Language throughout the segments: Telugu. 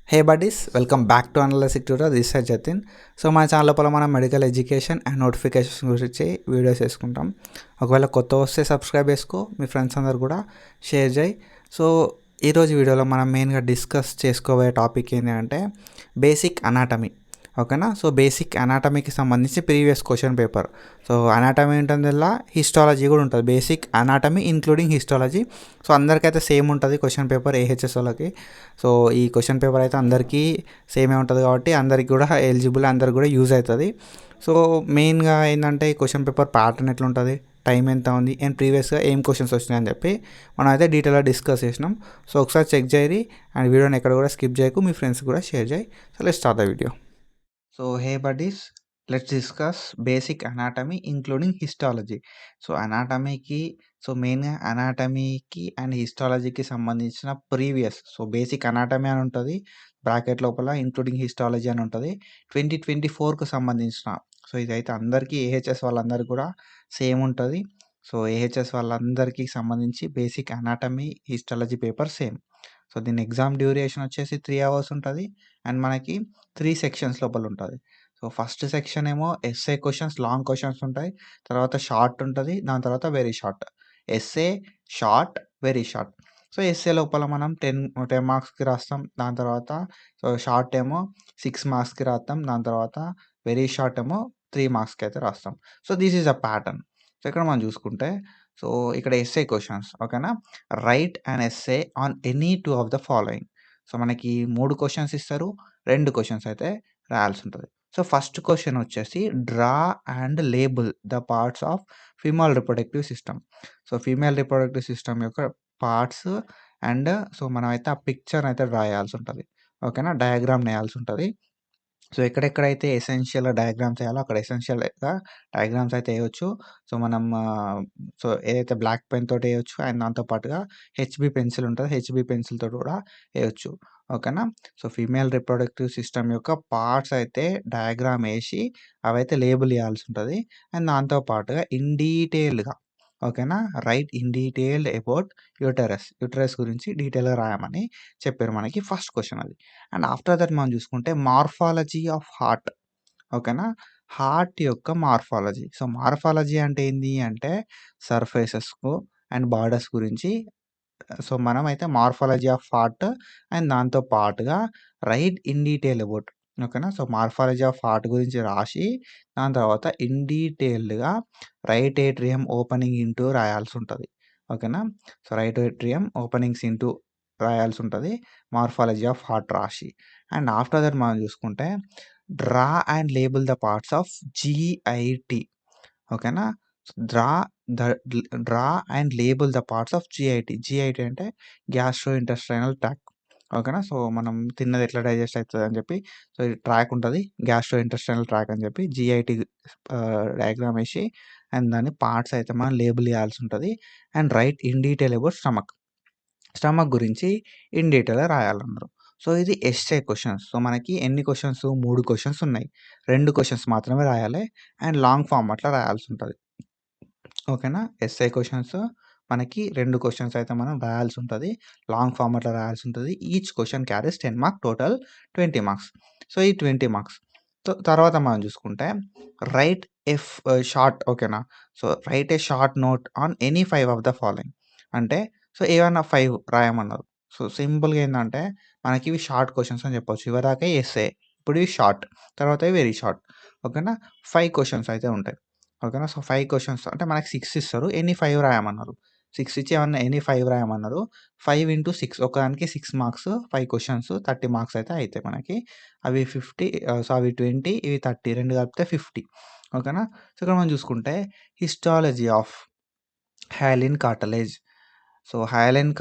Hey buddies, welcome back to analytic tutor. This is Jatin. So మన ఛానల్ లోపల మనం మెడికల్ ఎడ్యుకేషన్ అండ్ నోటిఫికేషన్స్ గురించి వీడియోస్ వేసుకుంటాం. ఒకవేళ కొత్త వస్తే సబ్స్క్రైబ్ చేసుకో, మీ ఫ్రెండ్స్ అందరు కూడా షేర్ చేయి. సో ఈరోజు వీడియోలో మనం మెయిన్గా డిస్కస్ చేసుకోబోయే టాపిక్ ఏంటి అంటే బేసిక్ అనాటమీ. ఓకేనా. సో బేసిక్ అనాటమీకి సంబంధించి previous question paper. So anatomy ఉంటుంది, ఇలా హిస్టాలజీ కూడా ఉంటుంది. Basic anatomy including histology. So అందరికైతే సేమ్ ఉంటుంది క్వశ్చన్ పేపర్ ఏహెచ్ఎస్ వాళ్ళకి. సో ఈ క్వశ్చన్ పేపర్ అయితే అందరికీ సేమే ఉంటుంది కాబట్టి అందరికి కూడా ఎలిజిబుల్, అందరికి కూడా యూజ్ అవుతుంది. సో మెయిన్గా ఏంటంటే ఈ క్వశ్చన్ పేపర్ ప్యాటర్న్ ఎట్లా ఉంటుంది, టైం ఎంత ఉంది, అండ్ ప్రీవియస్గా ఏం క్వశ్చన్స్ వచ్చినాయి అని చెప్పి మనం అయితే డీటెయిల్గా డిస్కస్ చేసినాం. సో ఒకసారి చెక్ చేయరి అండ్ వీడియోని ఎక్కడ కూడా స్కిప్ చేయకు, మీ ఫ్రెండ్స్ కూడా షేర్ చేయి. So let's start the video. So hey buddies, let's discuss basic anatomy including histology. So అనాటమీకి, సో మెయిన్గా అనాటమీకి అండ్ హిస్టాలజీకి సంబంధించిన ప్రీవియస్, సో బేసిక్ అనాటమీ అని ఉంటుంది బ్రాకెట్ లోపల, ఇంక్లూడింగ్ హిస్టాలజీ అని ఉంటుంది 2024కు సంబంధించిన. సో ఇదైతే అందరికీ ఏహెచ్ఎస్ వాళ్ళందరికీ కూడా సేమ్ ఉంటుంది. సో ఏహెచ్ఎస్ వాళ్ళందరికీ సంబంధించి basic anatomy histology paper same. So దీని ఎగ్జామ్ డ్యూరేషన్ వచ్చేసి 3 hours ఉంటుంది అండ్ మనకి 3 సెక్షన్స్ లోపల ఉంటుంది. సో ఫస్ట్ సెక్షన్ ఏమో ఎస్ఏ క్వశ్చన్స్, లాంగ్ క్వశ్చన్స్ ఉంటాయి. తర్వాత షార్ట్ ఉంటుంది, దాని తర్వాత very short. SA, short, very short. So SA లోపల మనం 10 మార్క్స్కి రాస్తాం. దాని తర్వాత సో షార్ట్ ఏమో 6 మార్క్స్కి రాస్తాం. దాని తర్వాత వెరీ షార్ట్ ఏమో 3 మార్క్స్కి అయితే రాస్తాం. So this is a pattern. So ఇక్కడ మనం చూసుకుంటే, సో ఇక్కడ ఎస్ఏ క్వశ్చన్స్, ఓకేనా. Right and SA on any 2 of the following. So మనకి 3 క్వశ్చన్స్ ఇస్తారు, 2 క్వశ్చన్స్ అయితే రాయాల్సి ఉంటుంది. సో ఫస్ట్ క్వశ్చన్ వచ్చేసి draw and label the parts of female reproductive system. So female reproductive system యొక్క పార్ట్స్ అండ్ సో మనం అయితే ఆ పిక్చర్ అయితే డ్రా చేయాల్సి ఉంటుంది, ఓకేనా. డయాగ్రామ్ వేయాల్సి ఉంటుంది. సో ఎక్కడెక్కడైతే ఎసెన్షియల్ డయాగ్రామ్స్ వేయాలో అక్కడ ఎసెన్షియల్‌గా డయాగ్రామ్స్ అయితే వేయొచ్చు. సో మనం సో ఏదైతే బ్లాక్ పెన్ తోటి వేయొచ్చు అండ్ దాంతో పాటుగా హెచ్‌బీ పెన్సిల్ ఉంటది. హెచ్‌బీ పెన్సిల్ తోటి కూడా వేయొచ్చు, ఓకేనా. సో ఫీమేల్ రిప్రొడక్టివ్ సిస్టమ్ యొక్క పార్ట్స్ అయితే డయాగ్రామ్ వేసి అవైతే లేబుల్ ఇయ్యాల్సి ఉంటది. అండ్ దాంతో పాటుగా ఇన్ డీటెయిల్డ్‌గా, ఓకేనా, right in detailed about uterus గురించి డీటెయిల్‌గా రాయమని చెప్పారు మనకి. ఫస్ట్ క్వెషన్ అది. అండ్ ఆఫ్టర్ దట్ మనం చూసుకుంటే మార్ఫాలజీ ఆఫ్ హార్ట్, ఓకేనా. హార్ట్ యొక్క మార్ఫాలజీ. సో మార్ఫాలజీ అంటే ఏంది అంటే సర్ఫేసెస్‌కు అండ్ బార్డర్స్ గురించి. సో మనమైతే మార్ఫాలజీ ఆఫ్ హార్ట్ అండ్ దాంతో పాటుగా రైట్ ఇన్ డీటెయిల్ అబౌట్, ఓకేనా. సో మార్ఫాలజీ ఆఫ్ హార్ట్ గురించి రాసి దాని తర్వాత ఇన్ డీటెయిల్డ్‌గా రైట్ ఏట్రియం ఓపెనింగ్ ఇంటూ రాయాల్సి ఉంటుంది, ఓకేనా. So right atrium openings into రాయాల్సి ఉంటుంది మార్ఫాలజీ ఆఫ్ హార్ట్ రాసి. అండ్ ఆఫ్టర్ దట్ మనం చూసుకుంటే draw and label the parts of GIT, ఓకేనా. Draw the draw and label the parts of GIT. GIT అంటే గ్యాస్ట్రో ఇంటెస్టైనల్ ట్రాక్ట్, ఓకేనా. సో మనం తిన్నది ఎట్లా డైజెస్ట్ అవుతుంది అని చెప్పి, సో ఈ ట్రాక్ ఉంటుంది గ్యాస్ట్రో ఇంటెస్టైనల్ ట్రాక్ అని చెప్పి జీఐటీ డయాగ్రామ్ వేసి అండ్ దాని పార్ట్స్ అయితే మనం లేబుల్ ఇవ్వాల్సి ఉంటుంది. And right in detail about stomach గురించి ఇన్ డీటెయిల్‌గా రాయాలన్నారు. సో ఇది ఎస్ఏ క్వెషన్స్. సో మనకి ఎన్ని క్వెషన్స్, 3 క్వెషన్స్ ఉన్నాయి. 2 క్వెషన్స్ మాత్రమే రాయాలి అండ్ లాంగ్ ఫార్మాట్‌లో రాయాల్సి ఉంటది, ఓకేనా. ఎస్ఏ క్వెషన్స్ మనకి 2 క్వెషన్స్ అయితే మనం రాయాల్సి ఉంటది. లాంగ్ ఫార్మాట్‌లో రాయాల్సి ఉంటది. Each question carries 10 marks, total 20 marks. So ఈ 20 మార్క్స్ తర్వాత మనం చూసుకుంటే రైట్ షార్ట్, ఓకేనా. So right A short note on any 5 of the following. అంటే సో ఏవన్నా 5 రాయమన్నారు. సో సింపుల్‌గా ఏందంటే మనకి ఇవి షార్ట్ క్వెషన్స్ అని చెప్పొచ్చు. ఇవరిదాకా ఎస్ఏ, ఇప్పుడు ఇవి షార్ట్, తర్వాత ఇవి వెరీ షార్ట్, ఓకేనా. 5 క్వెషన్స్ అయితే ఉంటాయి, ఓకేనా. సో 5 క్వెషన్స్ అంటే మనకి 6 ఇస్తారు. ఎనీ 5 రాయమన్నారు. 6 ఇచ్చి ఏమన్నా ఎనీ 5 రాయమన్నారు. 5 ఇంటూ 6, ఒకదానికి 6 మార్క్స్, 5 క్వెషన్స్ 30 మార్క్స్ అయితే అయితాయి మనకి. అవి 50, సో అవి 20, ఇవి 30, 2 కలిపితే 50, ఓకేనా. సో ఇక్కడ మనం చూసుకుంటే histology of hyaline cartilage. So hyaline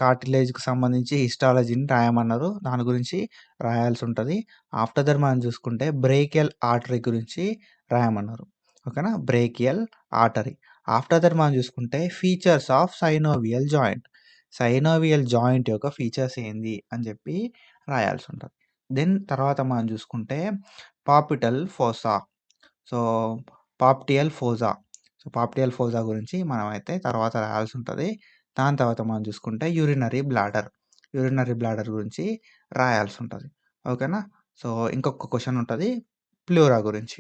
కార్టిలేజ్‌కి సంబంధించి హిస్టాలజీని రాయమన్నారు. దాని గురించి రాయాల్సి ఉంటది. ఆఫ్టర్ దట్ మనం చూసుకుంటే బ్రేకియల్ ఆర్టరీ గురించి రాయమన్నారు, ఓకేనా. Brachial artery. ఆఫ్టర్ దట్ మనం చూసుకుంటే features of synovial joint. Synovial joint యొక్క ఫీచర్స్ ఏంది అని చెప్పి రాయాల్సి ఉంటది. దెన్ తర్వాత మనం చూసుకుంటే పాపిటల్ ఫోసా. సో పాప్టియల్ ఫోజా. సో పాప్టియల్ ఫోజా గురించి మనమైతే తర్వాత రాయాల్సి ఉంటది. దాని తర్వాత మనం చూసుకుంటే యూరినరీ బ్లాడర్. యూరినరీ బ్లాడర్ గురించి రాయాల్సి ఉంటుంది. ఓకేనా. సో ఇంకొక క్వశ్చన్ ఉంటుంది ప్లూరా గురించి.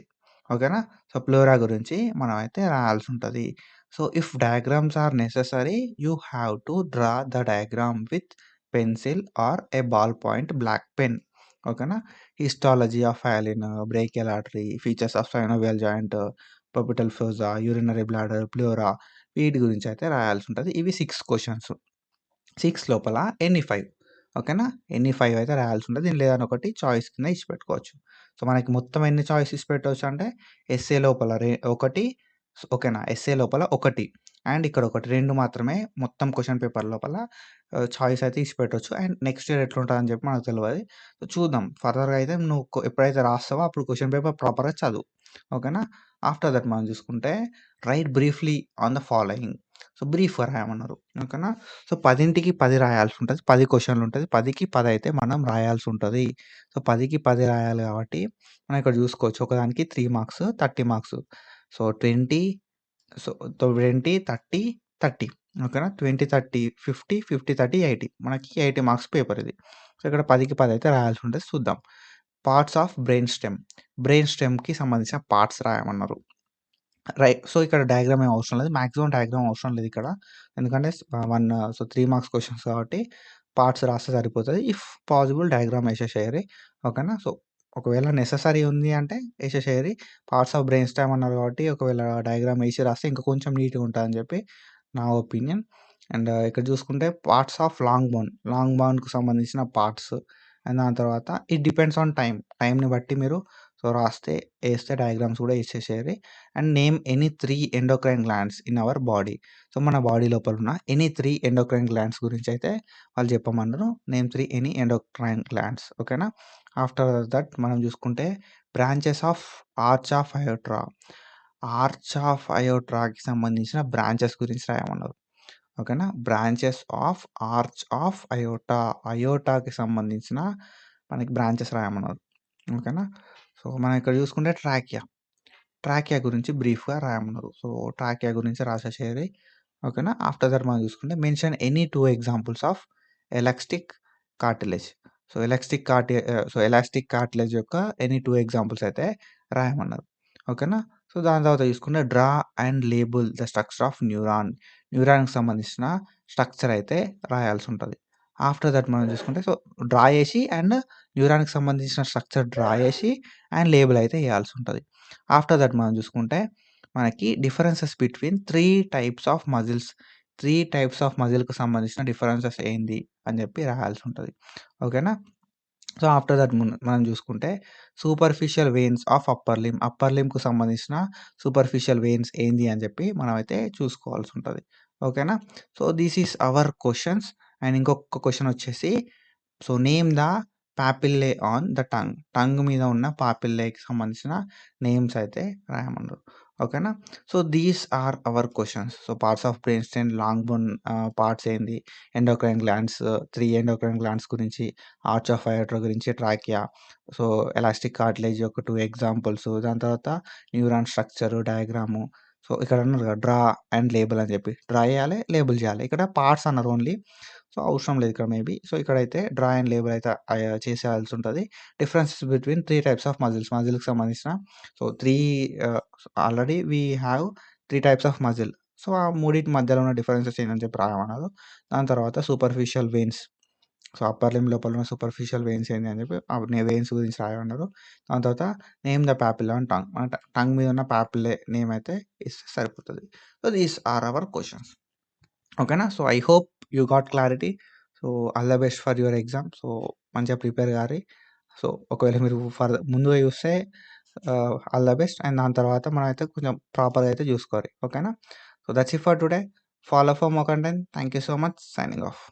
ఓకేనా. సో ప్లూరా గురించి మనం అయితే రాయాల్సి ఉంటుంది. So if diagrams are necessary you have to draw the diagram with pencil or a ball point black pen. ఓకేనా. Histology of hyaline, brachial artery, features of synovial joint, popliteal fossa, urinary bladder, pleura, వీటి గురించి అయితే రాయాల్సి ఉంటుంది. ఇవి 6 క్వశ్చన్స్. 6 లోపల ఎనీ 5. ఓకేనా. ఎనీ 5 అయితే రాయాల్సి ఉంటుంది. దీనిలో ఏదైనా ఒకటి చాయిస్ కింద ఇచ్చి పెట్టుకోవచ్చు. సో మనకి మొత్తం ఎన్ని చాయిసెస్ పెట్టవచ్చు అంటే ఎస్ఏ లోపల ఒకటి. ఓకేనా. ఎస్ఏ లోపల ఒకటి అండ్ ఇక్కడ ఒకటి 2 మాత్రమే మొత్తం క్వశ్చన్ పేపర్ లోపల చాయిస్ అయితే ఇచ్చి పెట్టొచ్చు. అండ్ నెక్స్ట్ ఇయర్ ఎట్లుంటుందని చెప్పి మనకు తెలియదు. సో చూద్దాం ఫర్దర్‌గా అయితే నువ్వు ఎప్పుడైతే రాస్తావో అప్పుడు క్వశ్చన్ పేపర్ ప్రాపర్‌గా చదువు. ఓకేనా. ఆఫ్టర్ దట్ మనం చూసుకుంటే right briefly on the following. So బ్రీఫ్‌గా రాయమన్నారు. ఓకేనా. సో 10కి 10 రాయాల్సి ఉంటుంది. 10 క్వశ్చన్లు ఉంటుంది. 10కి 10 అయితే మనం రాయాల్సి ఉంటుంది. సో 10కి 10 రాయాలి కాబట్టి మనం ఇక్కడ చూసుకోవచ్చు. ఒకదానికి 3 మార్క్స్, 30 మార్క్స్. So 20, so 20, 30, 30. ఓకేనా. 20, 30, 50, 50, 30, 80. మనకి 80 మార్క్స్ పేపర్ ఇది. సో ఇక్కడ 10కి 10 అయితే రాయాల్సి ఉంటుంది. చూద్దాం. Parts of brain stem. Brain స్టెమ్‌కి సంబంధించిన పార్ట్స్ రాయమన్నారు. సో ఇక్కడ డయాగ్రామ్ ఏం అవసరం లేదు. మాక్సిమం డయాగ్రామ్ అవసరం లేదు ఇక్కడ. ఎందుకంటే 3 మార్క్స్ క్వెషన్స్ కాబట్టి పార్ట్స్ రాస్తే సరిపోతది. ఇఫ్ పాసిబుల్ డయాగ్రామ్ ఏసేసేయరి. ఓకేనా. సో ఒకవేళ నెసెసరీ ఉంది అంటే ఏసేసేయరి. పార్ట్స్ ఆఫ్ బ్రెయిన్ స్టెమ్ అన్నారు కాబట్టి ఒకవేళ డయాగ్రామ్ ఏసి రాస్తే ఇంకా కొంచెం నీట్‌గా ఉంటదని చెప్పి నా ఒపీనియన్. అండ్ ఇక్కడ చూసుకుంటే parts of long bone. Long బోన్‌కి సంబంధించిన పార్ట్స్. అండ్ దాని తర్వాత ఇట్ డిపెండ్స్ ఆన్ టైమ్. టైమ్‌ని బట్టి మీరు సో రాస్తే ఏస్తే డయాగ్రామ్స్ కూడా ఏసేసేయరి. And name any 3 endocrine glands in our body. So మన బాడీ లోపల ఉన్న ఎనీ 3 ఎండోక్రైన్ గ్లాండ్స్ గురించి అయితే వాళ్ళు చెప్పమన్నారు. Name 3 any endocrine glands. ఓకేనా. ఆఫ్టర్ దట్ మనం చూసుకుంటే బ్రాంచెస్ ఆఫ్ ఆర్చ్ ఆఫ్ అయోట్రా. ఆర్చ్ ఆఫ్ అయోట్రాకి సంబంధించిన బ్రాంచెస్ గురించి రాయమన్నారు. ఓకేనా. Branches of arch of aorta. అయోటాకి సంబంధించిన మనకి బ్రాంచెస్ రాయమన్నారు. ఓకేనా. సో మనం ఇక్కడ చూసుకుంటే ట్రాకియా. ట్రాకియా గురించి బ్రీఫ్‌గా రాయమన్నారు. సో ట్రాకియా గురించి రాసేసేయాలి. ఓకేనా. ఆఫ్టర్ దట్ మనం చూసుకుంటే mention any 2 examples of elastic cartilage. So elastic cartilage యొక్క ఎనీ 2 ఎగ్జాంపుల్స్ అయితే రాయమన్నారు. ఓకేనా. సో దాని తర్వాత చూసుకుంటే draw and label the structure of neuron. న్యూరాన్‌కి సంబంధించిన స్ట్రక్చర్ అయితే రాయాల్సి ఉంటది. ఆఫ్టర్ దట్ మనం చూసుకుంటే సో డ్రా చేసి అండ్ న్యూరాన్‌కి సంబంధించిన స్ట్రక్చర్ డ్రా చేసి అండ్ లేబుల్ అయితే ఏయాల్సి ఉంటది. ఆఫ్టర్ దట్ మనం చూసుకుంటే మనకి differences between 3 types of muscles. 3 types of మజిల్‌కి సంబంధించిన డిఫరెన్సెస్ ఏంది అని చెప్పి రాయాల్సి ఉంటది. ఓకేనా. సో ఆఫ్టర్ దట్ మనం చూసుకుంటే superficial veins of upper limb. Upper లింబ్‌కి సంబంధించిన సూపర్ఫిషియల్ వెయిన్స్ ఏంది అని చెప్పి మనమైతే చూసుకోవాల్సి ఉంటది. ఓకేనా. So this is our questions. And ఇంకొక క్వెషన్ వచ్చేసి so name the papillae on the tongue. Tongue మీద ఉన్న పాపిల్లేకి సంబంధించిన నేమ్స్ అయితే రాయమన్నారు. ఓకేనా. So these are our questions. So parts of brain stem, long bone parts ఏంది, ఎండోక్రైన్ గ్లాండ్స్, 3 ఎండోక్రైన్ గ్లాండ్స్ గురించి, ఆర్చ్ ఆఫ్ అయోట్రా గురించి, ట్రాకియా, సో ఎలాస్టిక్ కార్టిలేజ్ యొక్క 2 ఎగ్జాంపుల్స్, దాని తర్వాత న్యూరాన్ స్ట్రక్చర్, డయాగ్రాము. సో ఇక్కడ అన్నారు కదా డ్రా అండ్ లేబుల్ అని చెప్పి. డ్రా చేయాలి, లేబుల్ చేయాలి. ఇక్కడ పార్ట్స్ అన్నారు ఓన్లీ. సో అవసరం లేదు ఇక్కడ మేబీ. సో ఇక్కడైతే డ్రా అండ్ లేబుల్ అయితే చేసేయాల్సి ఉంటది. Differences between 3 types of muscles. మజిల్‌కి సంబంధించిన so 3 already we have 3 types of muscle. So ఆ మూడిటి మధ్యలో ఉన్న డిఫరెన్సెస్ ఏంటని చెప్పి రాయమన్నారు. దాని తర్వాత superficial veins. So upper limb లోపల ఉన్న సూపర్ఫిషియల్ వెయిన్స్ ఏంది అని చెప్పి వెయిన్స్ గురించి రాయమన్నారు. దాని తర్వాత name the papilla on tongue. మన టంగ్ మీద ఉన్న పాపిల్లే నేమ్ అయితే ఇస్తే సరిపోతది. So these are our questions. ఓకేనా. So I hope you got clarity. So all the best for your exam. So మంచిగా ప్రిపేర్ కారి. సో ఒకవేళ మీరు ముందుగా చూస్తే ఆల్ ద బెస్ట్. అండ్ దాని తర్వాత మనమైతే కొంచెం ప్రాపర్‌గా అయితే చూసుకోవాలి. ఓకేనా. So that's it for today. Follow for more content. Thank you so much. Signing off.